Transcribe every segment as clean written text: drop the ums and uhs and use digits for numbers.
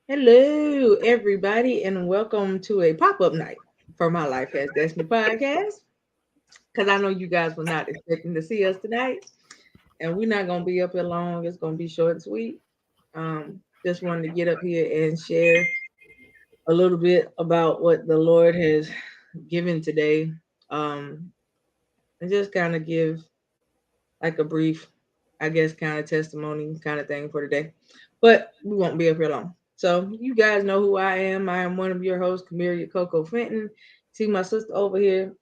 Hello, everybody, and welcome to a pop up night for My Life Has Destiny podcast. Because I know you guys were not expecting to see us tonight, and we're not going to be up here long. It's going to be short and sweet. Just wanted to get up here and share a little bit about what the Lord has given today, um, and just kind of give like a brief, I guess, kind of testimony kind of thing for today. But we won't be up here long. So you guys know who I am. I am one of your hosts, Cameria Coco Fenton. See my sister over here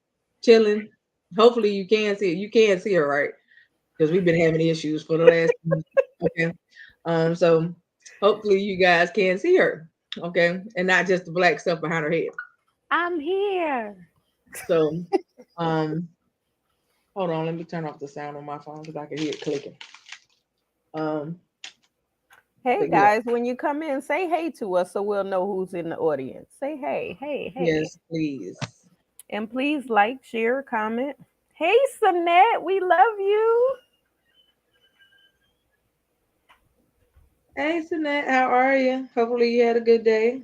chilling. Hopefully you can see it. You can see her, right? Because we've been having issues for the last okay. So hopefully you guys can see her. Okay. And not just the black stuff behind her head. I'm here. So um hold on, let me turn off the sound on my phone because I can hear it clicking. Um Hey but yeah. guys, when you come in, say hey to us so we'll know who's in the audience. Say hey, hey, hey. Yes, please. And please like, share, comment. Hey Sanette, we love you. Hey, Sinette, how are you? Hopefully, you had a good day.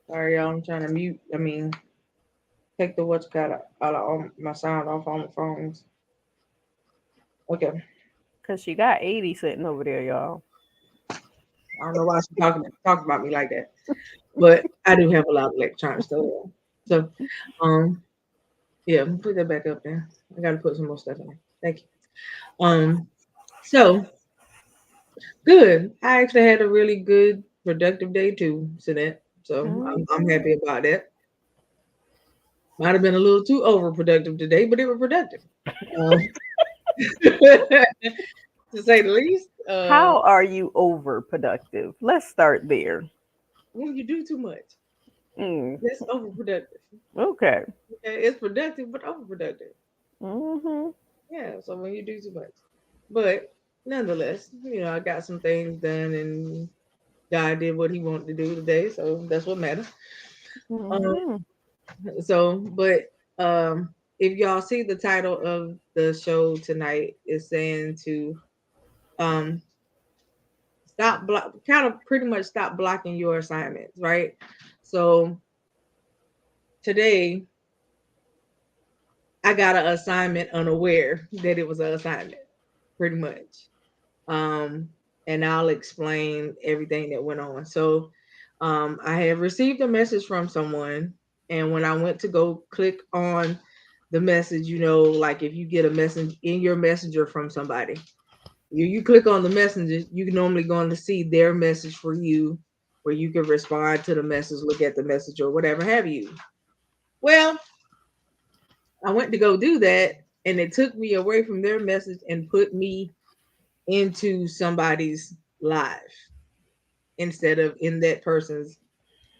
Sorry, y'all. I'm trying to mute. Take the what's got out of all my sound off on the phones. Okay. Cause she got 80 sitting over there, y'all. I don't know why she talking about me like that, but I do have a lot of electronics still. So, um, yeah, put that back up there. I got to put some more stuff in there. Thank you. So good. I actually had a really good, productive day too, Sinette. So I'm Mhm. happy about that. Might have been a little too overproductive today, but it was productive. Um, to say the least. How are you overproductive? Let's start there. When you do too much, Mm, it's overproductive. okay. Okay, it's productive but overproductive. Mhm. Yeah, so when you do too much, but nonetheless, I got some things done, and God did what He wanted to do today, so that's what matters. Um, Mhm. but if y'all see the title of the show tonight is saying to um stop block, kind of pretty much stop blocking your assignments, right? So today I got an assignment unaware that it was an assignment, pretty much. Um, and I'll explain everything that went on. So, I have received a message from someone, and when I went to go click on the message, like if you get a message in your messenger from somebody, you click on the messenger, you can normally going to see their message for you, where you can respond to the message, look at the message, or whatever have you. Well, I went to go do that, and it took me away from their message and put me into somebody's live instead of in that person's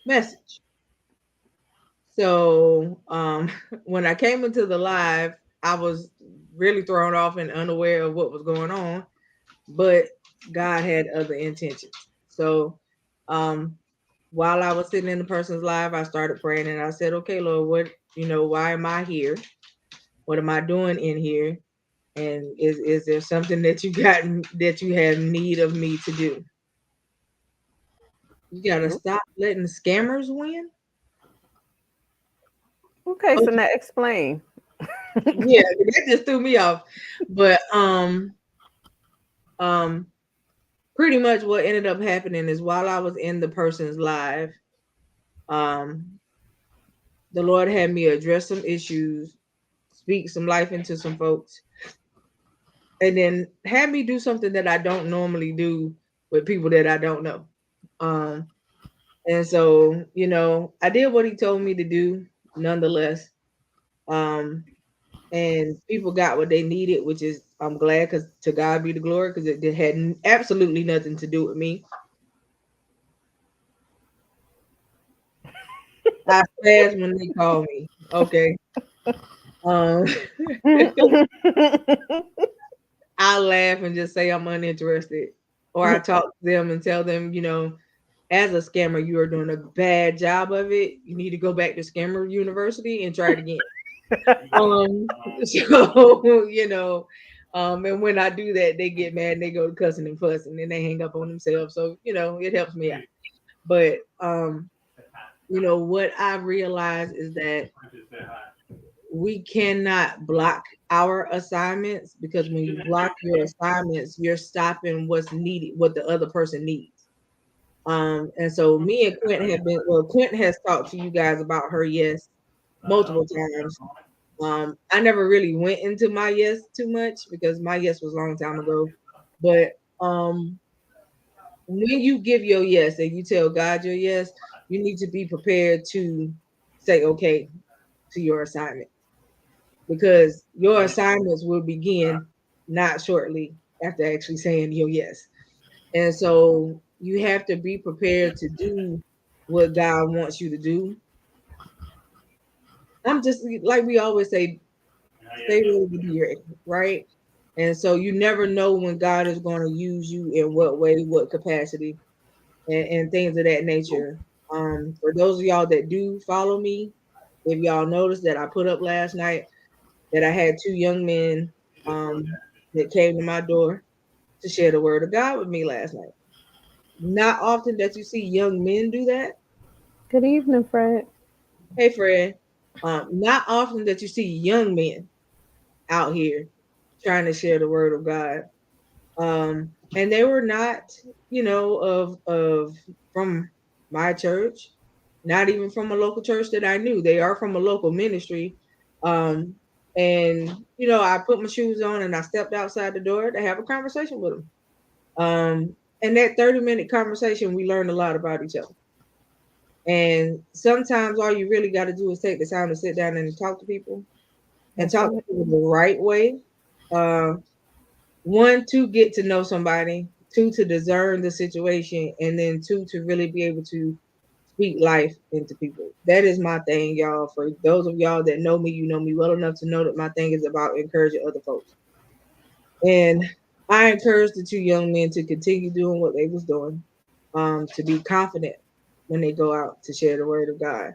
message. So when I came into the live, I was really thrown off and unaware of what was going on, but God had other intentions. So um, while I was sitting in the person's live, I started praying and I said, okay, Lord, why am I here? What am I doing in here? And is there something that you have need of me to do? You gotta stop letting scammers win. Okay, so Okay, now explain. yeah, that just threw me off. But um, pretty much what ended up happening is while I was in the person's live, um, the Lord had me address some issues, speak some life into some folks, and then had me do something that I don't normally do with people that I don't know. Um, and so I did what He told me to do, nonetheless. Um, and people got what they needed, which is I'm glad because to God be the glory because it had absolutely nothing to do with me. I flash when they call me. Okay. Um, I laugh and just say I'm uninterested, or I talk to them and tell them, as a scammer, you are doing a bad job of it. You need to go back to Scammer University and try it again. So and when I do that, they get mad and they go to cussing and fussing and they hang up on themselves. So, it helps me out. But what I realize is that we cannot block our assignments, because when you block your assignments, you're stopping what's needed, what the other person needs. And so me and Quentin has talked to you guys about her yes multiple times. I never really went into my yes too much because my yes was a long time ago. But when you give your yes and you tell God your yes, you need to be prepared to say okay to your assignment, because your assignments will begin not shortly after actually saying your yes. And so you have to be prepared to do what God wants you to do. I'm just like we always say, stay ready to be ready, right? And so you never know when God is going to use you in what way, what capacity, and things of that nature. For those of y'all that do follow me, if y'all noticed that I put up last night that I had two young men that came to my door to share the word of God with me last night. Not often that you see young men do that. Good evening, Fred. Hey, Fred. Not often that you see young men out here trying to share the word of God. And they were not, of from my church, not even from a local church that I knew. They are from a local ministry. Um, and I put my shoes on and I stepped outside the door to have a conversation with them. And that 30-minute conversation, we learned a lot about each other. And sometimes all you really got to do is take the time to sit down and talk to people, and That's talk to it. people the right way. Uh, One, to get to know somebody, two, to discern the situation, and then two, to really be able to speak life into people. That is my thing, y'all. For those of y'all that know me, you know me well enough to know that my thing is about encouraging other folks. And I encouraged the two young men to continue doing what they was doing, to be confident when they go out to share the word of God,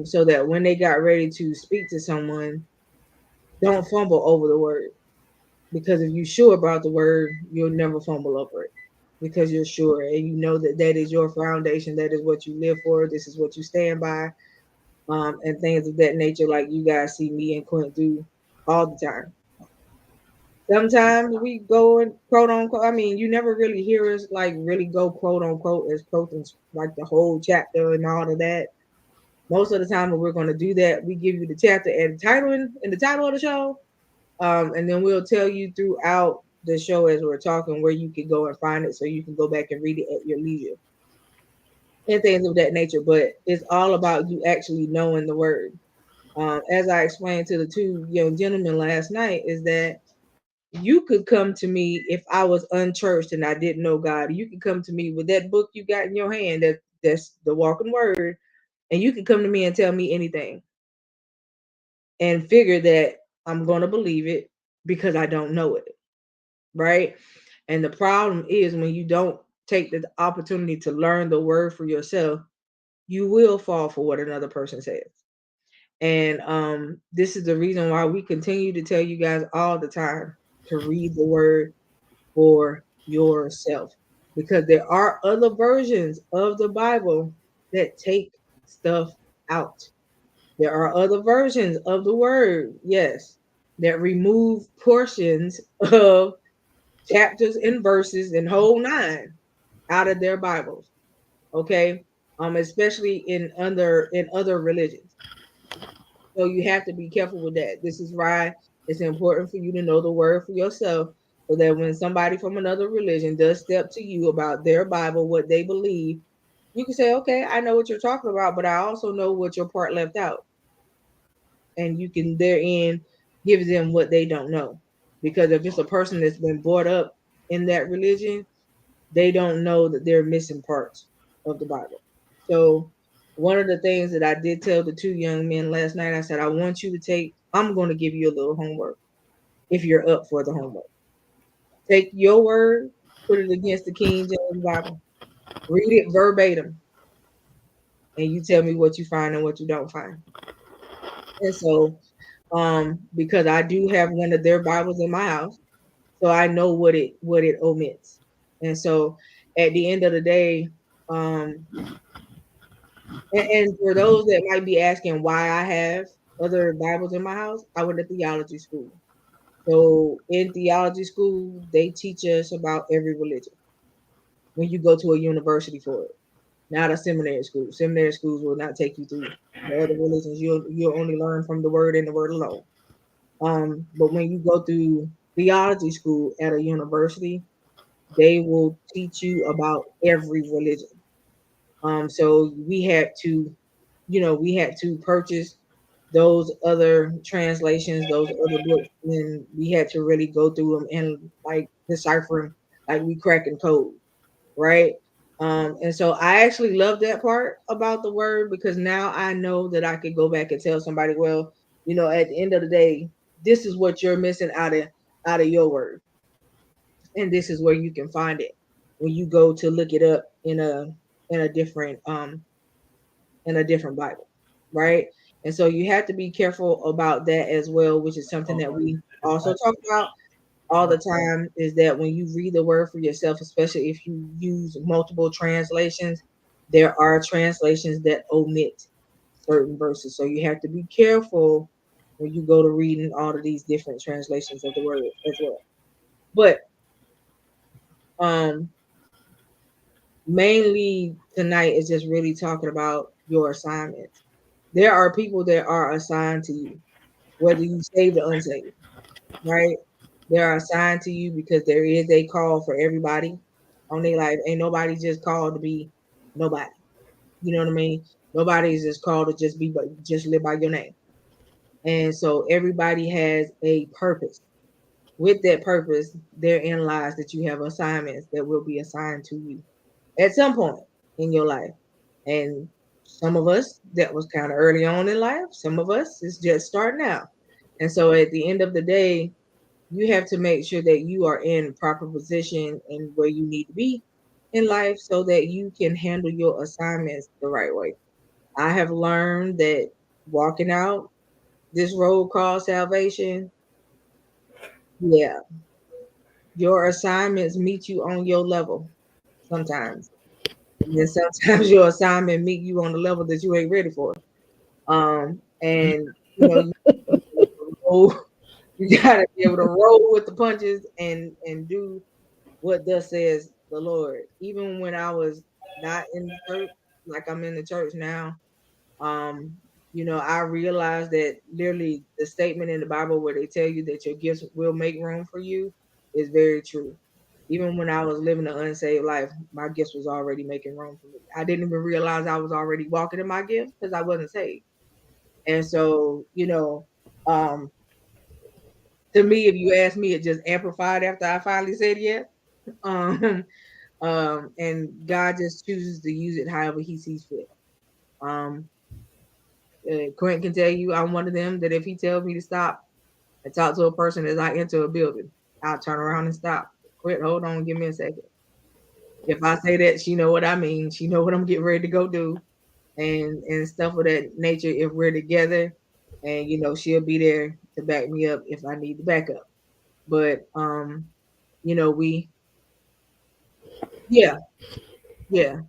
so that when they got ready to speak to someone, don't fumble over the word. Because if you're sure about the word, you'll never fumble over it, because you're sure and you know that that is your foundation. That is what you live for. This is what you stand by, and things of that nature, like you guys see me and Quint do all the time. Sometimes we go and quote unquote. I mean, you never really hear us like really go quote unquote as quoting like the whole chapter and all of that. Most of the time, when we're going to do that, we give you the chapter and the title in the title of the show. And then we'll tell you throughout the show as we're talking where you can go and find it so you can go back and read it at your leisure and things of that nature. But it's all about you actually knowing the word. As I explained to the two young gentlemen last night, is that you could come to me if I was unchurched and I didn't know God. You could come to me with that book you got in your hand, that's the walking word, and you could come to me and tell me anything and figure that I'm going to believe it because I don't know it, right? And the problem is when you don't take the opportunity to learn the word for yourself, you will fall for what another person says. And this is the reason why we continue to tell you guys all the time to read the word for yourself, because there are other versions of the Bible that take stuff out. There are other versions of the word, yes, that remove portions of chapters and verses and whole nine out of their Bibles. Okay. Especially in other religions. So you have to be careful with that. This is why it's important for you to know the word for yourself, so that when somebody from another religion does step to you about their Bible, what they believe, you can say, okay, I know what you're talking about, but I also know what your part left out. And you can therein give them what they don't know. Because if it's a person that's been brought up in that religion, they don't know that they're missing parts of the Bible. So one of the things that I did tell the two young men last night, I said, I'm going to give you a little homework if you're up for the homework. Take your word, put it against the King James Bible, read it verbatim, and you tell me what you find and what you don't find. And so because I do have one of their Bibles in my house, so I know what it omits. And so at the end of the day, um, and for those that might be asking why I have other Bibles in my house, I went to theology school. So in theology school, they teach us about every religion when you go to a university for it, not a seminary school. Seminary schools will not take you through the other religions. You'll only learn from the word and the word alone. But when you go through theology school at a university, they will teach you about every religion. So we had to purchase those other translations, those other books, and we had to really go through them and like decipher them, like we cracking code, right? And so I actually love that part about the word because now I know that I could go back and tell somebody, well, at the end of the day, this is what you're missing out of your word, and this is where you can find it when you go to look it up in a different Bible, right? And so you have to be careful about that as well, which is something that we also talk about all the time, is that when you read the word for yourself, especially if you use multiple translations, there are translations that omit certain verses. So you have to be careful when you go to reading all of these different translations of the word as well. But um mainly tonight is just really talking about your assignments. There are people that are assigned to you, whether you saved or unsaved, right? They are assigned to you because there is a call for everybody on their life. Ain't nobody just called to be nobody. You know what I mean? Nobody is just called to just be, but just live by your name. And so everybody has a purpose. With that purpose, therein lies that you have assignments that will be assigned to you at some point in your life. And some of us, that was kind of early on in life. Some of us is just starting out. And so at the end of the day, you have to make sure that you are in proper position and where you need to be in life so that you can handle your assignments the right way. I have learned that walking out this road called salvation, yeah, your assignments meet you on your level sometimes. And then sometimes your assignment meet you on the level that you ain't ready for. And roll, you gotta be able to roll with the punches and do what thus says the Lord. Even when I was not in the church, like I'm in the church now, um, I realized that literally the statement in the Bible where they tell you that your gifts will make room for you is very true. Even when I was living an unsaved life, my gifts was already making room for me. I didn't even realize I was already walking in my gifts because I wasn't saved. And so, um, to me, if you ask me, it just amplified after I finally said yes. Um, and God just chooses to use it however He sees fit. Um, Quentin can tell you I'm one of them that if he tells me to stop and talk to a person as I enter a building, I'll turn around and stop. Quit, hold on, give me a second. If I say that, she know what I mean. She know what I'm getting ready to go do, and stuff of that nature. If we're together, and she'll be there to back me up if I need to back up. But we, yeah, yeah,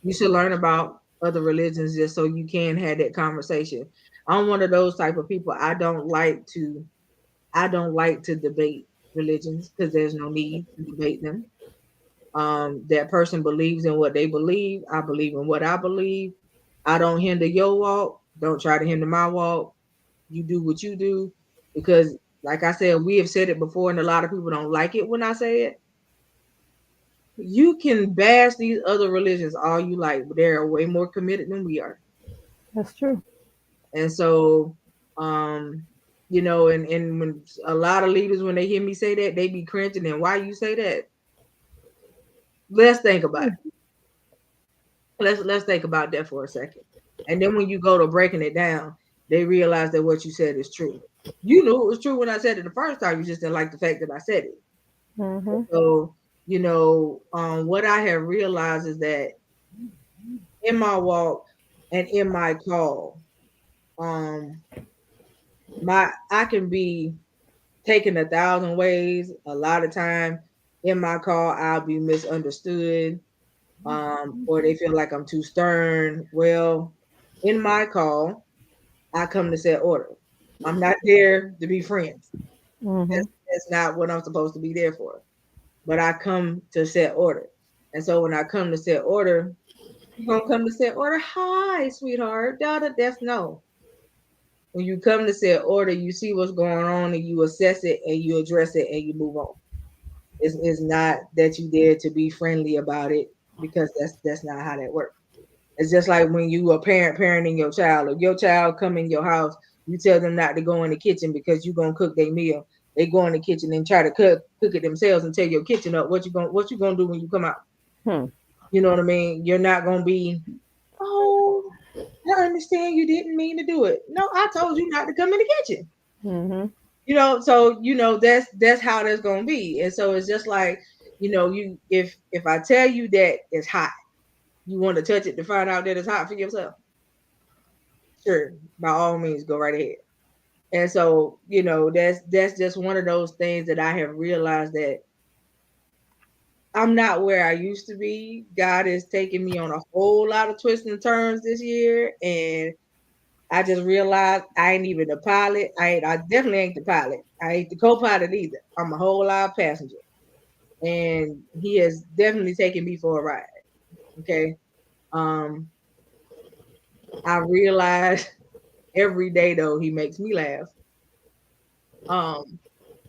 you should learn about other religions just so you can have that conversation. I'm one of those type of people. I don't like to debate religions because there's no need to debate them. That person believes in what they believe. I believe in what I believe. I don't hinder your walk. Don't try to hinder my walk. You do what you do because, like I said, we have said it before, and a lot of people don't like it when I say it. You can bash these other religions all you like, but they're way more committed than we are. That's true. And so, um, and when a lot of leaders, when they hear me say that, they be cringing. And why you say that? Let's think about it. Let's think about that for a second. And then when you go to breaking it down, they realize that what you said is true. You knew it was true when I said it the first time. You just didn't like the fact that I said it. Mm-hmm. So, what I have realized is that in my walk and in my call, um, I can be taken 1,000 ways. A lot of time in my call, I'll be misunderstood, or they feel like I'm too stern. Well, in my call, I come to set order. I'm not there to be friends. Mm-hmm. That's not what I'm supposed to be there for. But I come to set order. And so when I come to set order, you gonna come to set order. Hi, sweetheart. That's no. When you come to set order, you see what's going on and you assess it and you address it and you move on. It's not that you dare to be friendly about it, because that's not how that works. It's just like when you a parent parenting your child. If your child come in your house, you tell them not to go in the kitchen because you're gonna cook their meal. They go in the kitchen and try to cook it themselves and tear your kitchen up. What you gonna do when you come out? Hmm. You know what I mean? You're not gonna be, oh, I understand you didn't mean to do it. No, I told you not to come in the kitchen. Mm-hmm. So that's how that's gonna be. And so it's just like, you if I tell you that it's hot, you want to touch it to find out that it's hot for yourself. Sure, by all means, go right ahead. And so, that's just one of those things that I have realized, that I'm not where I used to be. God is taking me on a whole lot of twists and turns this year, and I just realized I ain't even the pilot. I definitely ain't the pilot. I ain't the co-pilot either. I'm a whole lot of passenger, and He has definitely taken me for a ride. Okay, um, I realize every day though He makes me laugh. Um,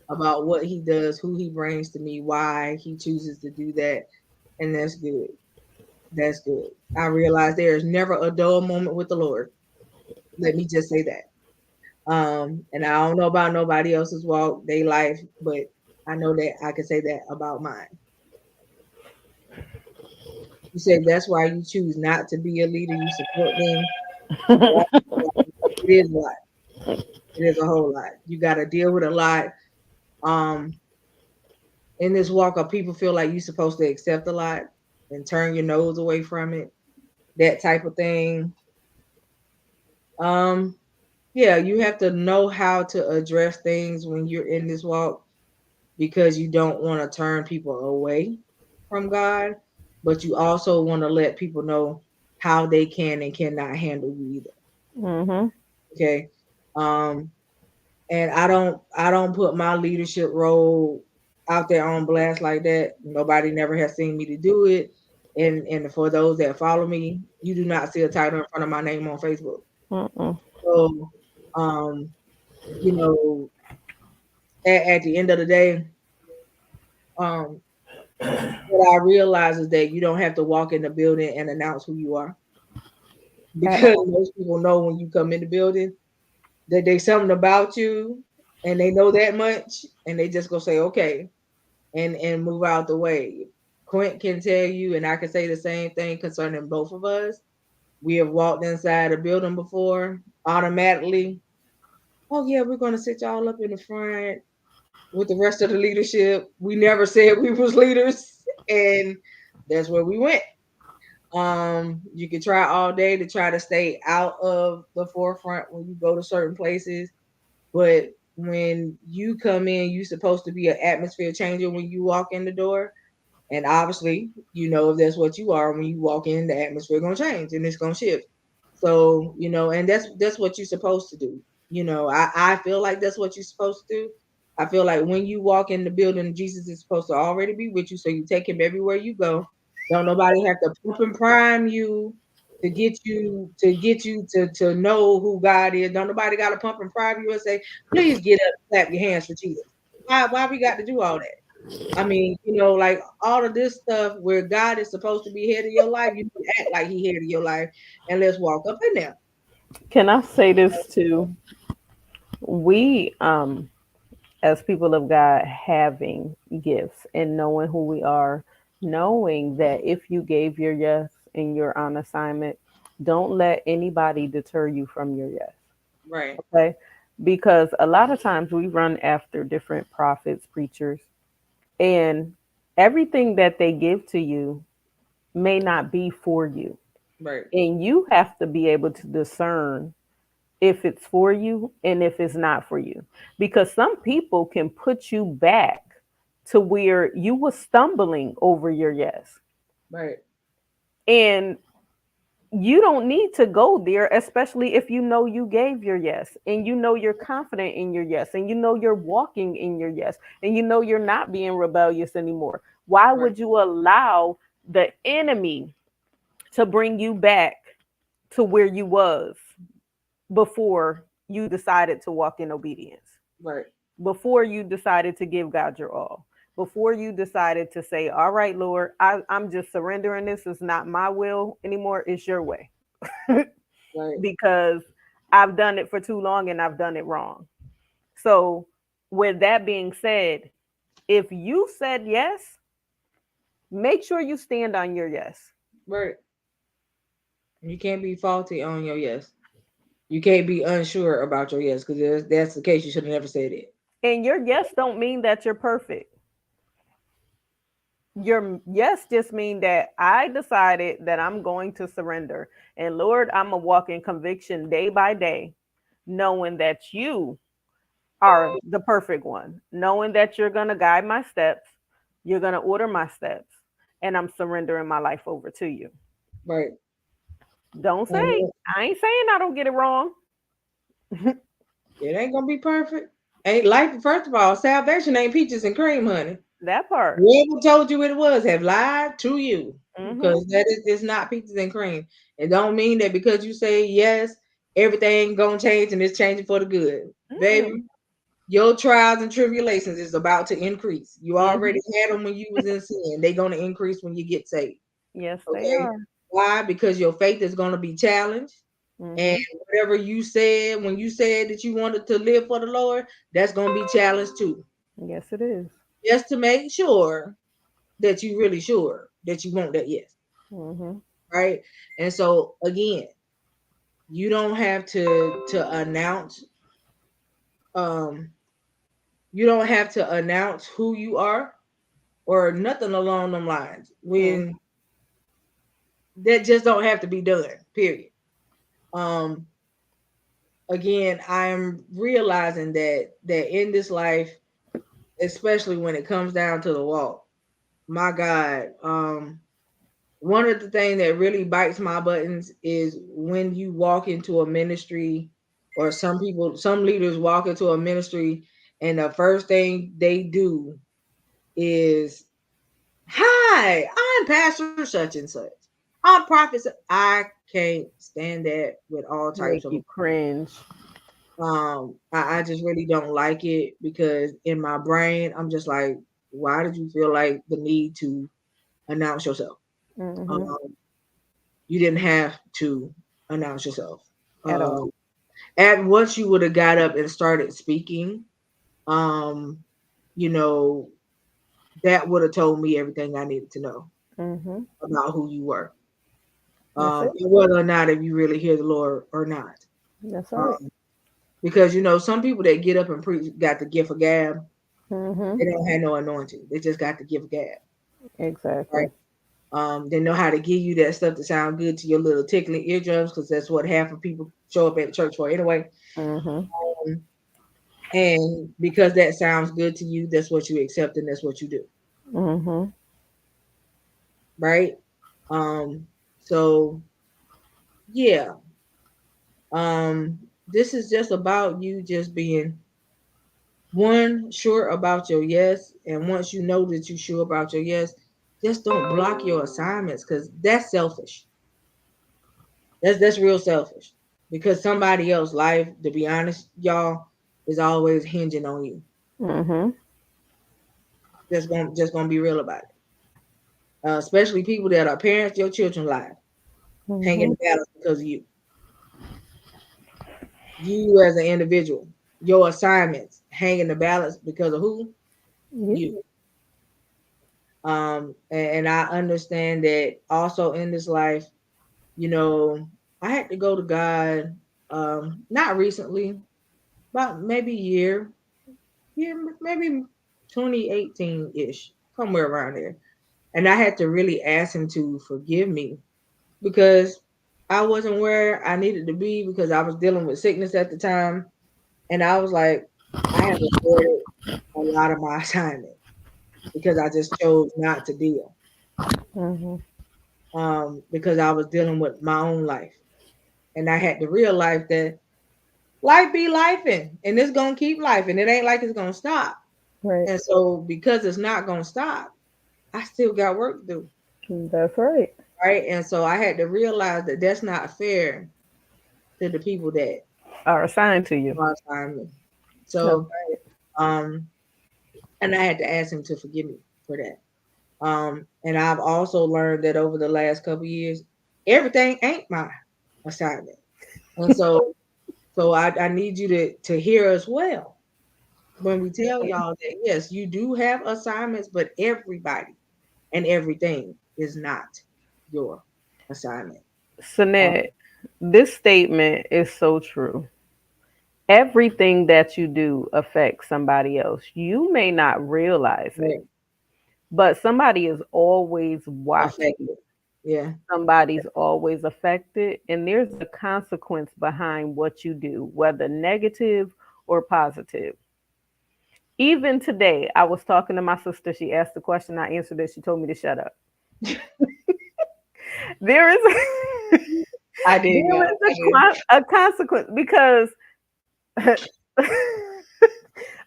about what He does, who He brings to me, why He chooses to do that, and that's good. That's good. I realize there is never a dull moment with the Lord. Let me just say that. And I don't know about nobody else's walk, they life, but I know that I can say that about mine. You said that's why you choose not to be a leader. You support them. It is a lot. It is a whole lot. You got to deal with a lot. Um, in this walk, of people feel like you're supposed to accept a lot and turn your nose away from it. That type of thing. Um, yeah, you have to know how to address things when you're in this walk, because you don't want to turn people away from God, but you also want to let people know how they can and cannot handle you either. Mm-hmm. Okay. Um, and I don't put my leadership role out there on blast like that. Nobody never has seen me to do it. And for those that follow me, you do not see a title in front of my name on Facebook. Mm-mm. So um, you know, at the end of the day, um, what I realize is that you don't have to walk in the building and announce who you are, At because all. most people know when you come in the building that there's something about you, and they know that much, and they just go say okay and move out the way. Quint can tell you, and I can say the same thing concerning both of us. We have walked inside a building before, automatically. Oh yeah, we're gonna sit y'all up in the front with the rest of the leadership. We never said we was leaders, and that's where we went. You can try all day to try to stay out of the forefront when you go to certain places, but when you come in, you're supposed to be an atmosphere changer when you walk in the door. And obviously, if that's what you are, when you walk in, the atmosphere gonna change and it's gonna shift. So, and that's what you're supposed to do. I feel like that's what you're supposed to do. I feel like when you walk in the building, Jesus is supposed to already be with you. So you take him everywhere you go. Don't nobody have to pump and prime you to know who God is. Don't nobody gotta pump and prime you and say, please get up, clap your hands for Jesus. Why we got to do all that? I mean, like all of this stuff where God is supposed to be head of your life, you can act like he head of your life, and let's walk up in there. Can I say this too? We, as people of God, having gifts and knowing who we are, knowing that if you gave your yes and you're on assignment, don't let anybody deter you from your yes. Right, Okay. Because a lot of times we run after different prophets, preachers, and everything that they give to you may not be for you. right, And you have to be able to discern, if it's for you and if it's not for you. Because some people can put you back to where you were stumbling over your yes. Right. And you don't need to go there, especially if you know you gave your yes and you know you're confident in your yes and you know you're walking in your yes and you know you're not being rebellious anymore. Why Right. would you allow the enemy to bring you back to where you was before you decided to walk in obedience, Right. before you decided to give God your all, before you decided to say, all right, Lord, I'm just surrendering. This is not my will anymore, it's your way. Right. Because I've done it for too long and I've done it wrong. So, with that being said, if you said yes, make sure you stand on your yes. Right. You can't be faulty on your yes. You can't be unsure about your yes, because if that's the case, you should have never said it. And your yes don't mean that you're perfect. Your yes just mean that I decided that I'm going to surrender. And Lord, I'm a walk in conviction day by day, knowing that you are the perfect one, knowing that you're going to guide my steps, you're going to order my steps, and I'm surrendering my life over to you. Right. Don't say, And I ain't saying I don't get it wrong. it ain't gonna be perfect. Ain't life. First of all, salvation ain't peaches and cream, honey. That part. Whoever told you it was have lied to you, Mm-hmm. because that is not peaches and cream. It don't mean that because you say yes, everything gonna change and it's changing for the good, baby. Mm-mm. Your trials and tribulations is about to increase. You already Mm-hmm. had them when you was in sin. They're gonna increase when you get saved. Yes, they Okay. are. Why? Because your faith is gonna be challenged. And Mm-hmm. whatever you said when you said that you wanted to live for the Lord, that's gonna be challenged too. Yes, it is. Just to make sure that you really sure that you want that yes. Mm-hmm. Right. And so again, you don't have to announce um you don't have to announce who you are or nothing along them lines Mm-hmm. when that just don't have to be done, period. um Again, I'm realizing that in this life, especially when it comes down to the walk, my God, one of the things that really bites my buttons is when you walk into a ministry, or some leaders walk into a ministry, and the first thing they do is, "Hi, I'm Pastor such and such. I'm Prophet." I can't stand that with all types Make of. you cringe. I just really don't like it, because in my brain, I'm just like, why did you feel like the need to announce yourself? Mm-hmm. Um, you didn't have to announce yourself. At all. Um, and once you would have got up and started speaking, um, you know, that would have told me everything I needed to know Mm-hmm. about who you were, That's it. and whether or not if you really hear the Lord or not. That's right. Um, because some people that get up and preach got the gift of gab. Mm-hmm. They don't have no anointing. They just got the gift of gab, right? Exactly. They know how to give you that stuff to sound good to your little tickling eardrums, because that's what half of people show up at church for anyway. Mm-hmm. Um, and because that sounds good to you, that's what you accept and that's what you do, Mm-hmm. right? Um, so yeah, this is just about you just being one, sure about your yes, and once you know that you're sure about your yes, just don't block your assignments, because that's selfish. That's real selfish, because somebody else's life, to be honest, y'all, is always hinging on you. Mm-hmm. Just gonna be real about it. Especially people that are parents, your children life hanging Mm-hmm. the balance because of you. You as an individual, your assignments hanging the balance because of who? Yeah. You. And I understand that also in this life, you know, I had to go to God, not recently, about maybe a year, yeah, maybe 2018 ish, somewhere around there. And I had to really ask him to forgive me, because I wasn't where I needed to be because I was dealing with sickness at the time. And I was like, I have avoided a lot of my assignment because I just chose not to deal. Hmm. Because I was dealing with my own life. And I had to realize that life be lifing and it's gonna keep life and it ain't like it's gonna stop. Right. And so because it's not gonna stop, I still got work to do. That's right. Right. And so I had to realize that that's not fair to the people that Are assigned to you. are assigned me. That's So um and I had to ask him to forgive me for that. And I've also learned that over the last couple of years, everything ain't my assignment. And so I need you to hear us well when we tell right. y'all that yes, you do have assignments, but everybody and everything is not your assignment. Sinet, this statement is so true. Everything that you do affects somebody else. You may not realize it, Right. but somebody is always watching. Affected. Yeah. Somebody's always affected, and there's a consequence behind what you do, whether negative or positive. Even today, I was talking to my sister. She asked the question, I answered it. She told me to shut up. There is I did there know. is I did. a consequence because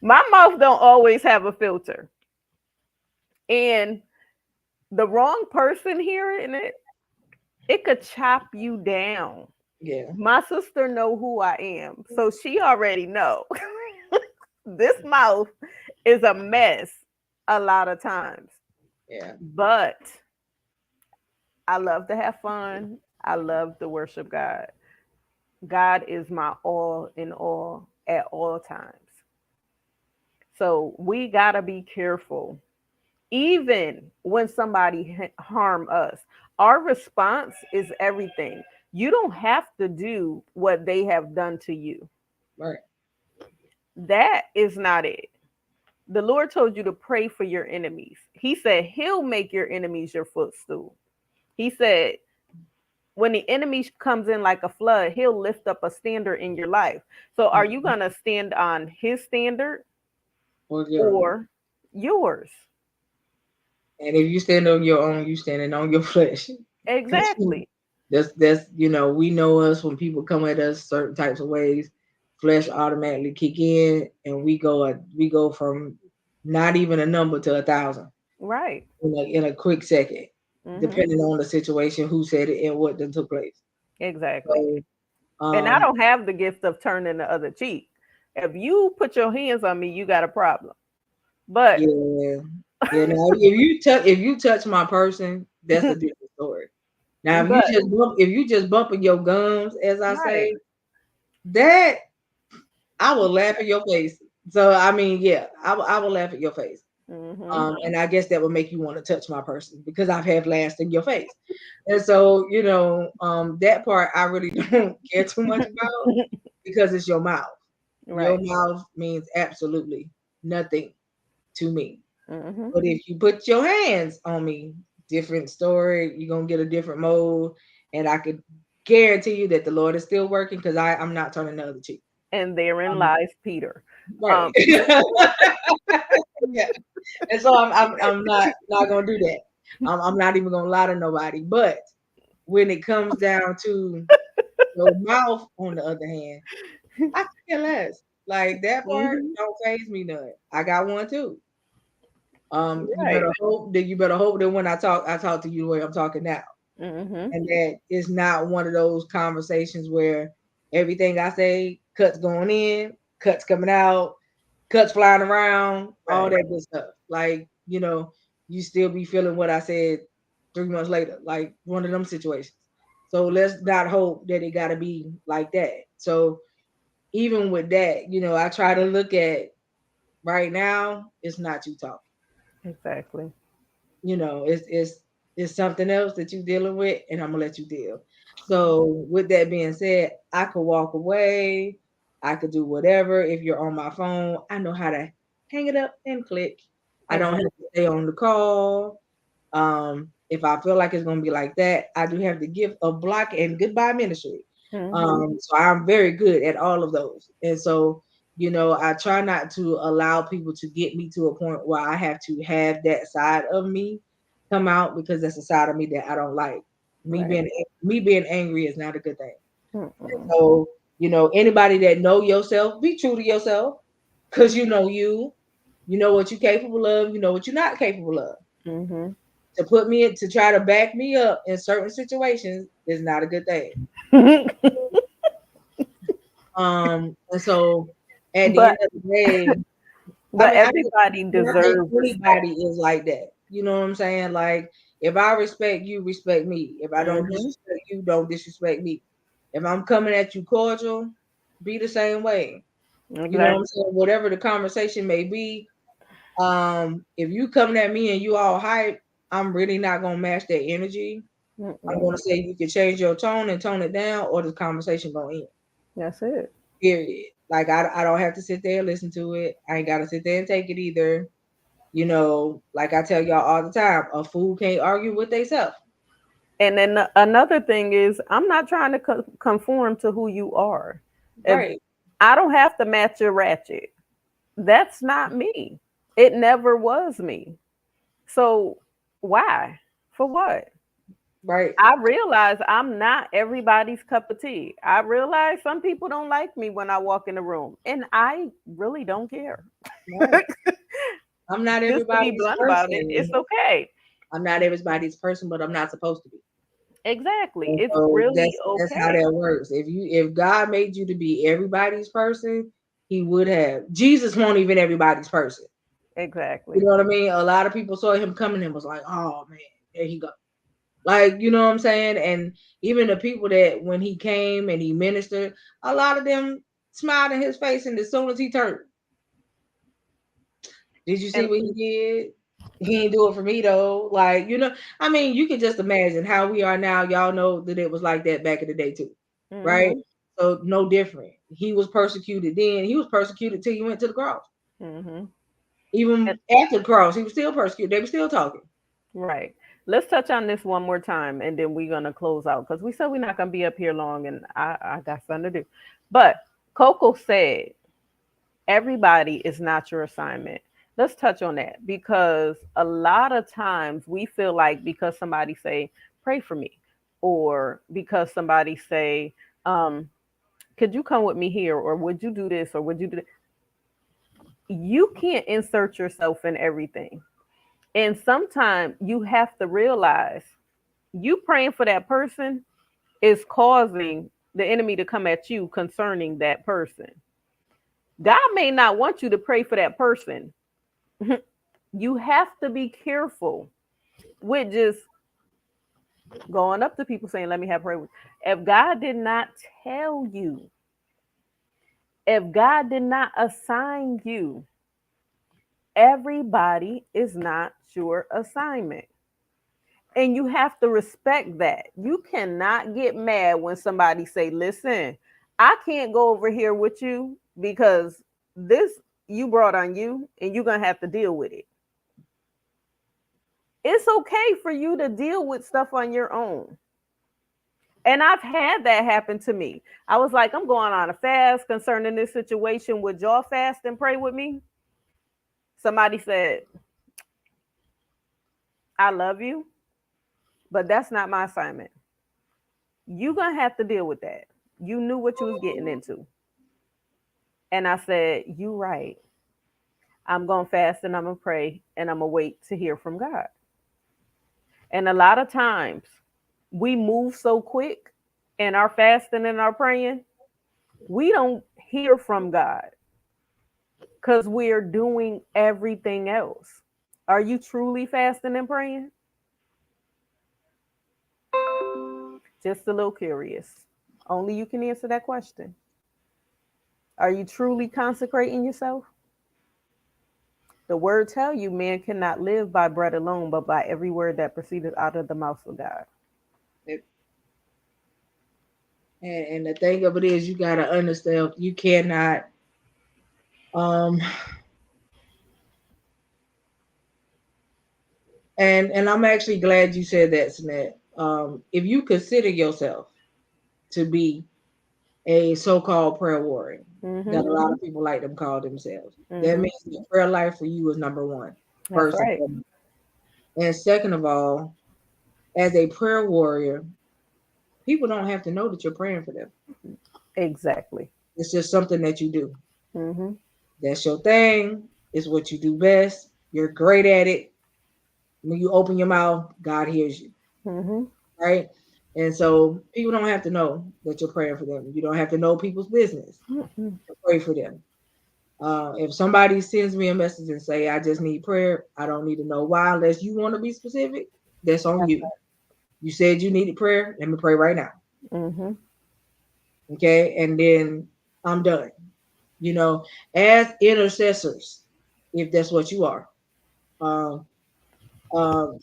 my mouth don't always have a filter, and the wrong person hearing it, it could chop you down. Yeah. My sister know who I am, so she already know. This mouth is a mess a lot of times, Yeah. but I love to have fun. I love to worship God. God is my all in all at all times. So we got to be careful. Even when somebody harm us, our response is everything. You don't have to do what they have done to you. Right. That is not it. The Lord told you to pray for your enemies. He said he'll make your enemies your footstool. He said when the enemy comes in like a flood, he'll lift up a standard in your life. So are you Mhm. going to stand on his standard Well, yeah. or yours? And if you stand on your own, you standing on your flesh. Because Exactly. that's we know us when people come at us certain types of ways, flesh automatically kick in, and we go from not even a number to 1,000 Right. in a quick second, Hmm. depending on the situation, who said it, and what then took place. Exactly. So, And I um, don't have the gift of turning the other cheek. If you put your hands on me, you got a problem. But yeah, yeah. Now, if you touch my person, that's a different story. Now, if you but just bump, if you just bumping your gums, as I right. say, that I will laugh in your face. So I mean, yeah, I will laugh at your face. Hmm. And I guess that would make you want to touch my person because I've had laughs in your face. And so, that part I really don't care too much about because it's your mouth. Your Right. mouth means absolutely nothing to me. Hmm. But if you put your hands on me, different story. You're gonna get a different mode, and I could guarantee you that the Lord is still working because I'm not turning the other cheek. And therein Um, lies Peter. right. Yeah. And so I'm not gonna do that. I'm not even gonna lie to nobody. But when it comes down to your mouth, on the other hand, I could care less. Like that part Hmm. don't phase me none. I got one too. You Right. better hope that when I talk to you the way I'm talking now. Hmm. And that is not one of those conversations where everything I say, cuts going in, cuts coming out, cuts flying around, all Right. that good stuff. Like, you still be feeling what I said 3 months later, like one of them situations. So let's not hope that it got to be like that. So even with that, I try to look at right now, it's not you talking. Exactly. It's something else that you're dealing with, and I'm gonna let you deal. So with that being said, I could walk away, I could do whatever. If you're on my phone, I know how to hang it up and click. I don't have Exactly. to stay on the call. Um, if I feel like it's gonna be like that, I do have the gift of block and goodbye ministry. So I'm very good at all of those. And so, I try not to allow people to get me to a point where I have to have that side of me come out, because that's a side of me that I don't like. Me Right. being angry is not a good thing. Mm-mm. So, anybody that know yourself, be true to yourself, because you know what you're capable of, you know what you're not capable of. Mm-hmm. To try to back me up in certain situations is not a good thing. And so at the end but of the day, but I everybody think deserves anybody respect. is like that. You know what I'm saying? Like, if I respect you, respect me. If I don't Mm-hmm. disrespect you, don't disrespect me. If I'm coming at you cordial, be the same way. You know what I'm Exactly. saying? Whatever the conversation may be, if you coming at me and you all hype, I'm really not gonna match that energy. I'm Mm-mm. gonna say you can change your tone and tone it down, or the conversation gonna end. That's it. Period. Like, I don't have to sit there and listen to it. I ain't gotta sit there and take it either. Like I tell y'all all the time, a fool can't argue with theyself. And then another thing is, I'm not trying to conform to who you are. If Right, I don't have to match your ratchet, that's not me. It never was me. So why? For what? right, I realize I'm not everybody's cup of tea. I realize some people don't like me when I walk in the room, and I really don't care. right. I'm not Just to be everybody's blunt about it, it's person. okay. I'm not everybody's person, but I'm not supposed to be. Exactly. And It's so really that's how okay. that works. If God made you to be everybody's person, he would have. Jesus won't even everybody's person. You Exactly. know what I mean? A lot of people saw him coming and was like, "Oh man, there he go." Like, you know what I'm saying? And even the people that when he came and he ministered, a lot of them smiled in his face, and as soon as he turned, did you see And what he did? He didn't do it for me though. Like, I mean, you can just imagine how we are now. Y'all know that it was like that back in the day too, right? mhm. So no different. He was persecuted then. He was persecuted till he went to the cross. Mhm. And, Even after the cross, he was still persecuted. They were still talking. right. Let's touch on this one more time, and then we're gonna close out because we said we're not gonna be up here long, and I got something to do. But Coco said everybody is not your assignment. Let's touch on that because a lot of times we feel like because somebody say pray for me, or because somebody say could you come with me here, or would you do this, or would you do that? You can't insert yourself in everything. And sometimes you have to realize you praying for that person is causing the enemy to come at you concerning that person. God may not want you to pray for that person. You have to be careful with just going up to people saying, "Let me have prayer with you." If God did not tell you, if God did not assign you, everybody is not your assignment. And you have to respect that. You cannot get mad when somebody say, "Listen, I can't go over here with you because this you brought on you and you're going to have to deal with it." It's okay for you to deal with stuff on your own. And I've had that happen to me. I was like, I'm going on a fast concerning this situation. Would y'all fast and pray with me? Somebody said, "I love you, but that's not my assignment. You're going to have to deal with that. You knew what you was getting into." And I said, "You right. I'm going to fast and I'm going to pray and I'm going to wait to hear from God." And a lot of times we move so quick in our fasting and our praying, we don't hear from God because we're doing everything else. Are you truly fasting and praying? Just a little curious. Only you can answer that question. Are you truly consecrating yourself? The word tell you man cannot live by bread alone, but by every word that proceeded out of the mouth of God. And the thing of it is, you gotta understand, you cannot um And I'm actually glad you said that, Snap. If you consider yourself to be a so-called prayer warrior, that a Mm-hmm. lot of people like them call themselves, that Mm-hmm. means the prayer life for you is number one, That's first and right. foremost. And second of all, as a prayer warrior, people don't have to know that you're praying for them. Exactly. It's just something that you do. Mm-hmm. That's your thing. It's what you do best. You're great at it. When you open your mouth, God hears you, Mm-hmm. right? And so people don't have to know that you're praying for them. You don't have to know people's business Mm-hmm. to pray for them. If somebody sends me a message and say, I just need prayer, I don't need to know why unless you want to be specific. That's on That's you. You said you needed prayer. Let me pray right now. right. Mm-hmm. Okay. And then I'm done. You know, as intercessors, if that's what you are, um, um,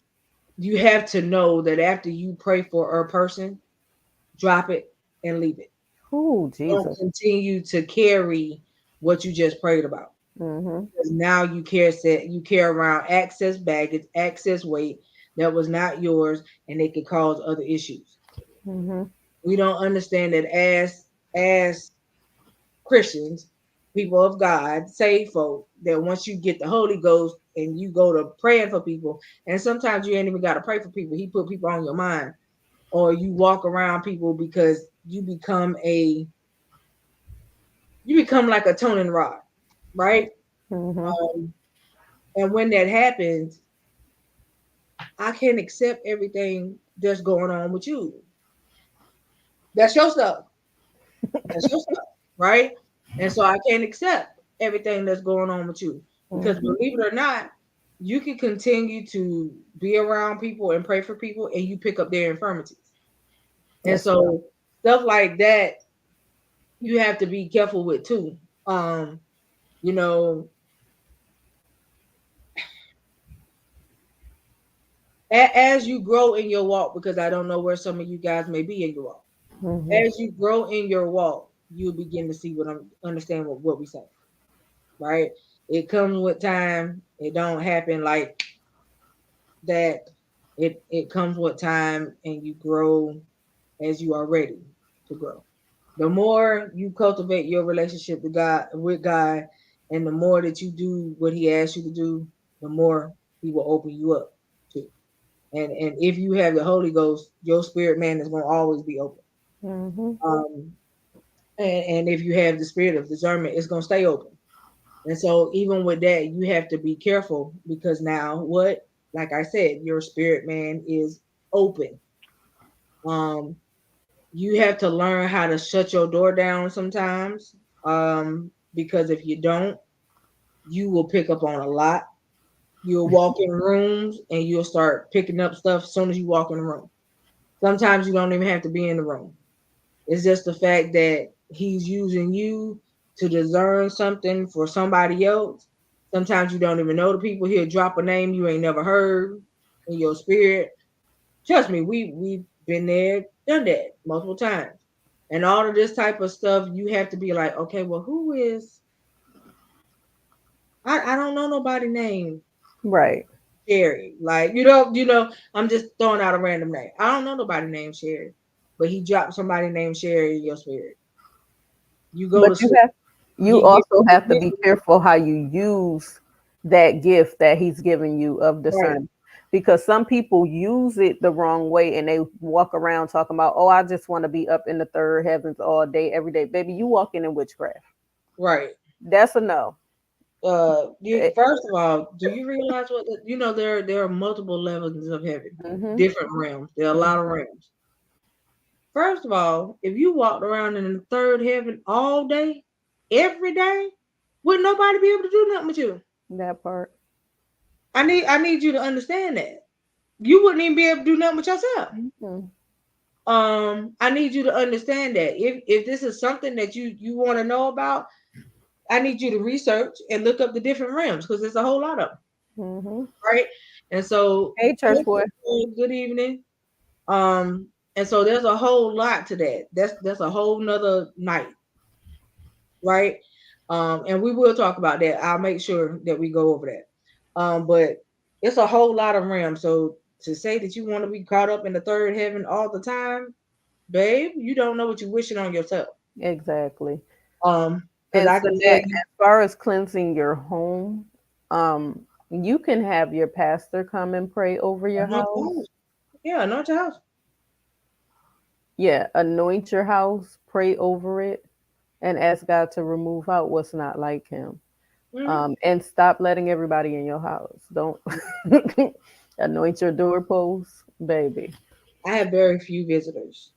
you have to know that after you pray for a person, drop it and leave it. Oh, Don't Jesus. continue to carry what you just prayed about. Mm-hmm. Because now you carry around excess baggage, excess weight that was not yours, and it could cause other issues. Mm-hmm. We don't understand that as Christians, people of God, saved folk, that once you get the Holy Ghost and you go to praying for people, and sometimes you ain't even got to pray for people. He put people on your mind, or you walk around people because you become like a toning rod, right? Mm-hmm. Um, and when that happens, I can't accept everything that's going on with you. That's your stuff. That's your stuff, right? And so I can't accept everything that's going on with you because Mm-hmm. believe it or not, you can continue to be around people and pray for people, and you pick up their infirmities. And Yes, ma'am. so stuff like that, you have to be careful with too. Um, you know, as you grow in your walk, because I don't know where some of you guys may be in your walk. Mm-hmm. As you grow in your walk, you'll begin to see what I'm understand what we say, right? It comes with time. It don't happen like that. It comes with time, and you grow as you are ready to grow. The more you cultivate your relationship with God, and the more that you do what He asks you to do, the more He will open you up to. And if you have the Holy Ghost, your spirit man is going to always be open. Mm-hmm. Um, and if you have the spirit of discernment, it's going to stay open. And so even with that, you have to be careful because now what? Like I said, your spirit man is open. Um, you have to learn how to shut your door down sometimes. Because if you don't, you will pick up on a lot. You'll walk in rooms and you'll start picking up stuff as soon as you walk in the room. Sometimes you don't even have to be in the room. It's just the fact that he's using you to discern something for somebody else. Sometimes you don't even know the people. He'll drop a name you ain't never heard in your spirit. Trust me, we've been there, done that multiple times. And all of this type of stuff, you have to be like, okay, well, who is I don't know nobody named Right. Sherry. Like, I'm just throwing out a random name. I don't know nobody named Sherry. But he dropped somebody named Sherry in your spirit. You go But to you sleep. have you also have to be careful how you use that gift that he's giving you of Right, discernment. Because some people use it the wrong way and they walk around talking about, oh, I just want to be up in the third heavens all day, every day. Baby, you walking in witchcraft. right. That's a no. You first of all, do you realize there are multiple levels of heaven, Mm-hmm. different realms. There are a lot of realms. First of all, if you walked around in the third heaven all day, every day, would nobody be able to do nothing with you? That part. I need you to understand that. You wouldn't even be able to do nothing with yourself. Mm-hmm. I need you to understand that if this is something that you want to know about, I need you to research and look up the different realms because there's a whole lot of them, Mm-hmm. right? And so, Hey, church boy. good evening. And so there's a whole lot to that. That's a whole nother night, right? And we will talk about that. I'll make sure that we go over that. But it's a whole lot of realms. So to say that you want to be caught up in the third heaven all the time, babe, you don't know what you're wishing on yourself. Exactly. Because And I so can tell that you, as far as cleansing your home, you can have your pastor come and pray over your anoint your house. house. Yeah, anoint your house. Yeah, anoint your house, pray over it, and ask God to remove out what's not like Him. Hmm. And stop letting everybody in your house. Don't anoint your doorposts, baby. I have very few visitors,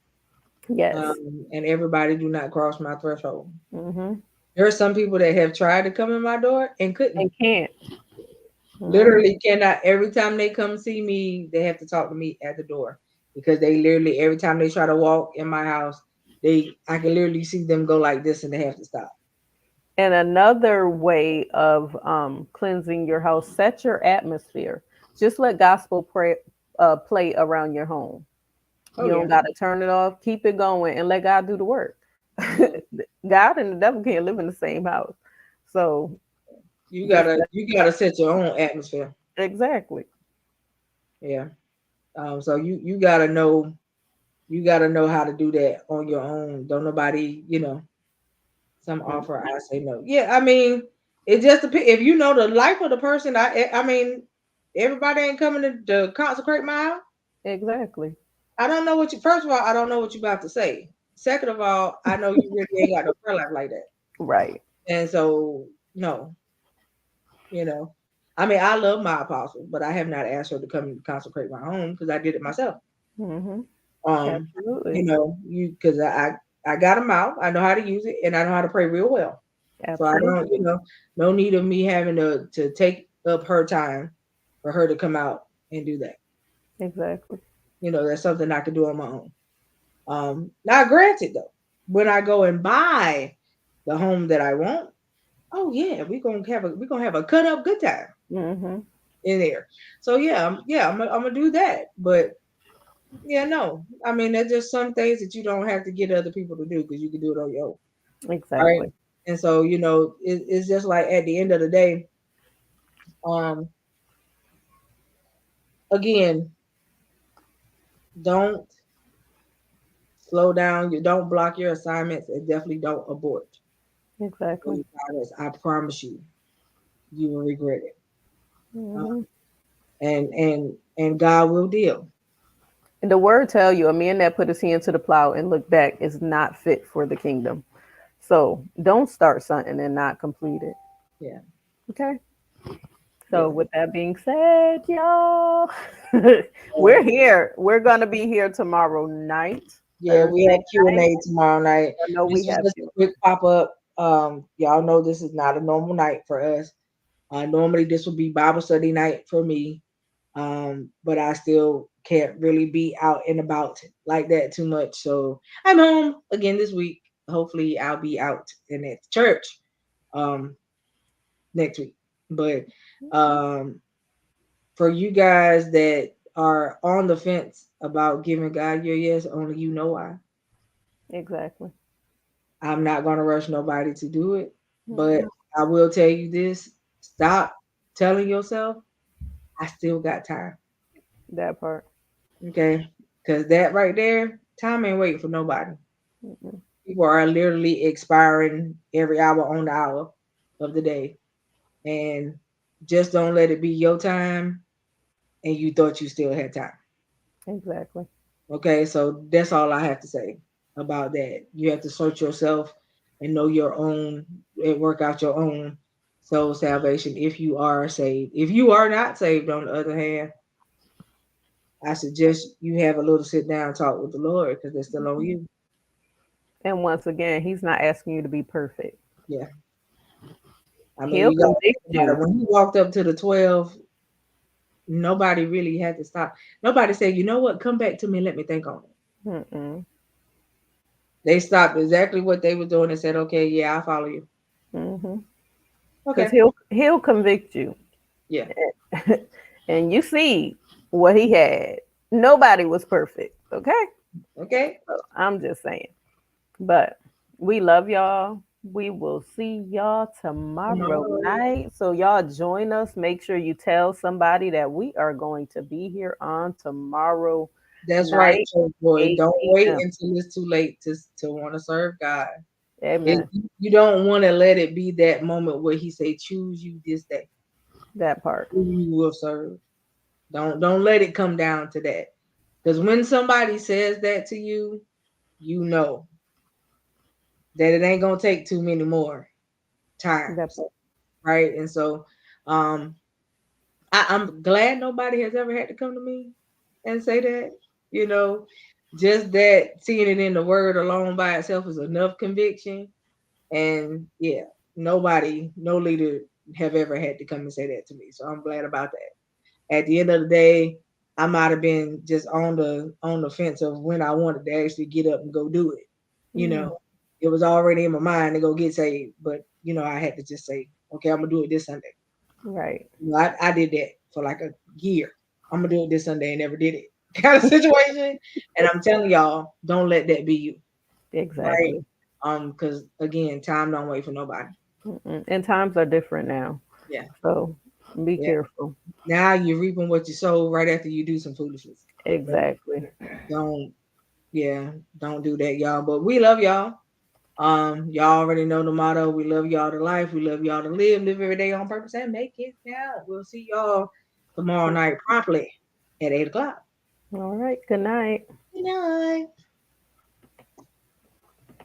Yes. and everybody do not cross my threshold. Hmm. There are some people that have tried to come in my door and couldn't. And can't. Hmm. Literally cannot. Every time they come see me, they have to talk to me at the door because they literally every time they try to walk in my house, I can literally see them go like this and they have to stop. And another way of cleansing your house, set your atmosphere. Just let gospel play around your home. Oh You don't yeah. got to turn it off. Keep it going and let God do the work. Mhm. God and the devil can't live in the same house. So You just gotta you gotta set your own atmosphere. exactly. Yeah. So you gotta know how to do that on your own. Don't nobody, some Mm, offer, I say no. Yeah, I mean, it just depends. If you know the life of the person, I mean, everybody ain't coming to consecrate my house. exactly. I don't know what you. First of all, I don't know what you about to say. Second of all, I know you really ain't got no prayer life like that, Right. and so no, you know. I mean, I love my apostle, but I have not asked her to come and consecrate my home because I did it myself. Hmm. Um, Absolutely. you because I got a mouth. I know how to use it, and I know how to pray real well. So I don't, Absolutely. no need of me having to take up her time for her to come out and do that. Exactly. That's something I could do on my own. Now granted though, when I go and buy the home that I want, oh yeah, we're gonna have a cut up good time Hmm. in there. So I'm gonna do that. But yeah, no, I mean there's just some things that you don't have to get other people to do because you can do it on your own, right? Exactly. And so it's just like at the end of the day, um, again, don't slow down. You don't block your assignments, and definitely don't abort. Exactly. Because I promise you, you will regret it. Uh, Hmm. and God will deal. And the word tell you, a man that put his hand to the plow and look back is not fit for the kingdom. So don't start something and not complete it. Yeah, Okay. So yeah, with that being said, y'all, uh, we're here. We're gonna be here tomorrow night, yeah. We Thursday have night. Q&A tomorrow night. I know This we was have just a to. quick pop up. Y'all know this is not a normal night for us. Normally this would be Bible study night for me. But I still can't really be out and about like that too much. So I'm home again this week. Hopefully I'll be out and at church um next week. But um for you guys that are on the fence about giving God your yes, only you know why. Exactly. I'm not gonna rush nobody to do it, but Mhm. I will tell you this: stop telling yourself I still got time. That part. Okay, because that right there, time ain't waiting for nobody. Mhm. People are literally expiring every hour on the hour of the day, and just don't let it be your time and you thought you still had time. Exactly. Okay, so that's all I have to say about that. You have to search yourself and know your own and work out your own soul salvation if you are saved. If you are not saved, on the other hand, I suggest you have a little sit down talk with the Lord because it's still on Mhm. you. And once again, he's not asking you to be perfect. Yeah, I mean He'll you got to convict think about it. you. When he walked up to the 12, nobody really had to stop. Nobody said, "You know what? Come back to me and let me think on it." Mm-mm. They stopped exactly what they were doing and said, "Okay, yeah, I'll follow you." Mm-hmm. Because Okay, he'll convict you, yeah, and you see what he had. Nobody was perfect. Okay, okay. so I'm just saying. But we love y'all. We will see y'all tomorrow Tomorrow. night. So y'all join us. Make sure you tell somebody that we are going to be here on tomorrow That's right, night, church boy. 8 Don't wait p.m. until it's too late to want to serve God. It, Amen. you don't want to let it be that moment where He say, "Choose you this day That part. who you will serve." Don't let it come down to that. Because when somebody says that to you, you know that it ain't gonna take too many more That times, part. right? And so, um, I'm glad nobody has ever had to come to me and say that. You know, just that seeing it in the word alone by itself is enough conviction. And yeah, nobody, no leader have ever had to come and say that to me. So I'm glad about that. At the end of the day, I might have been just on the fence of when I wanted to actually get up and go do it. You Mm, know, it was already in my mind to go get saved, but I had to just say, okay, I'm gonna do it this Sunday. right. I did that for like a year. I'm gonna do it this Sunday and never did it kind of situation. And I'm telling y'all, don't let that be you, right? Exactly. Because again, time don't wait for nobody. Mm-mm. And times are different now. Yeah, So be yeah. careful. Now you're reaping what you sow right after you do some foolishness. So Exactly. don't, yeah, don't do that, y'all. But we love y'all. Y'all already know the motto. We love y'all to life. We love y'all to live. Live every day on purpose and make it count. We'll see y'all tomorrow night promptly at 8 o'clock. All right. Good night. Good night.